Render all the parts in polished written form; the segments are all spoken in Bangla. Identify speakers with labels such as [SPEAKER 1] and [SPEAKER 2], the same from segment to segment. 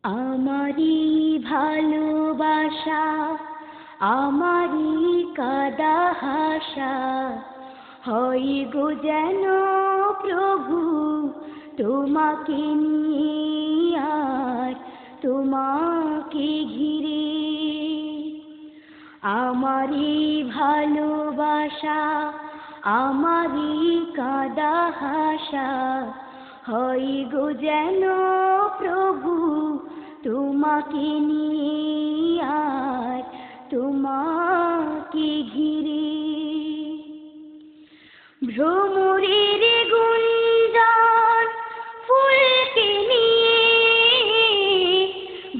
[SPEAKER 1] আমারি ভালোবাসা, আমারি কাদা হাসা, হয় গো যেন প্রভু তোমাকে নিয়ে আর তোমাকে ঘিরে। আমারি ভালোবাসা, আমারি কাদা হাসা, হয় গো যেন প্রভু তোমাকে নিয়ে আর তোমাকে ঘিরে। ভ্রমরের গুঞ্জন ফুলকে নিয়ে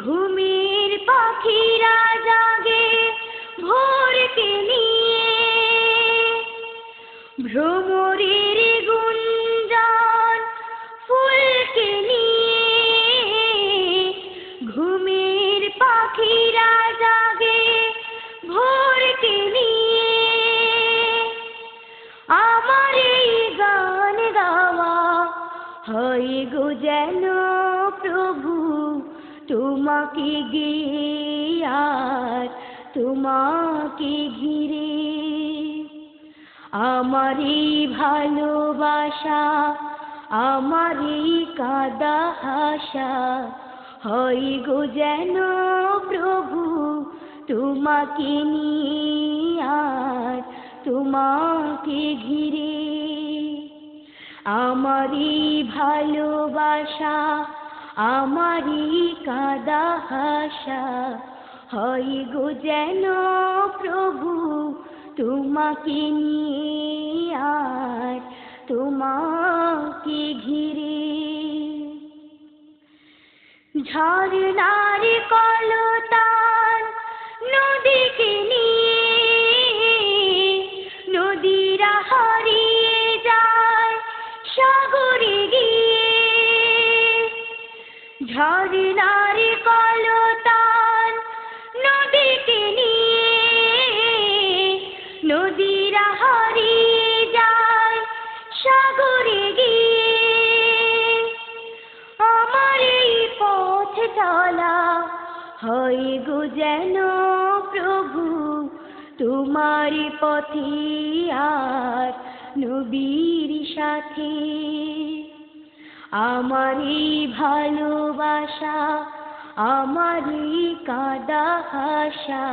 [SPEAKER 1] ঘুমের পাখিরা জাগে ভোরকে নিয়ে। ভ্রমরের গুঞ্জন ফুলকে নিয়ে ঘুমের পাখিরা জাগে ভোরকে নিয়ে। আমার এই গান গাওয়া হয় গো যেন প্রভু তোমাকে গেয়ে আর তোমাকে ঘিরে। আমার এই ভালোবাসা, আমার এই কাদা হাসা, হয় গো যেন প্রভু তোমাকে নিয়ে আর তোমাকে ঘিরে। আমার এই ভালোবাসা, আমার এই কাদা হাসা, হয় গো যেন প্রভু তোমাকে নিয়ে আর তোমাকে ঘিরে। ঝরনার কলতান নদীকে নিয়ে নদীরা হারিয়ে যায় সাগরে গিয়ে। ঝরনার কলতান নদীকে নিয়ে নদীরা হারিয়ে যায় সাগরে গিয়ে। আমার এই পথ চলা হয় গো যেন প্রভু তোমার পথে আর নবীর সাথে। আমার এই ভালোবাসা, আমার এই কাদা হাসা,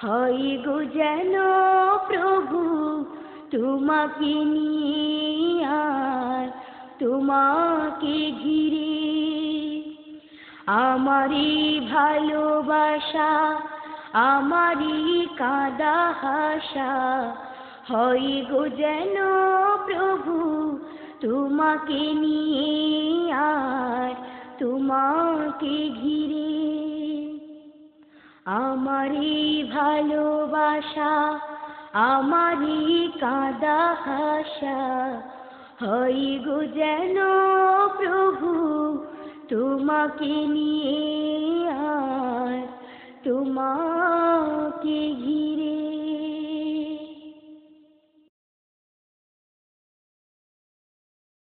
[SPEAKER 1] হয় গো যেন প্রভু তোমাকে নিয়ে আর তোমাকে ঘিরে। আমার এই ভালোবাসা, আমার এই কাদা হাসা, হয় গো যেন প্রভু তোমাকে নিয়ে আর তোমাকে ঘিরে। আমার এই ভালোবাসা, আমার এই কাদা হাসা, হয় গো যেন প্রভু তোমাকে নিয়ে আর তোমাকে ঘিরে।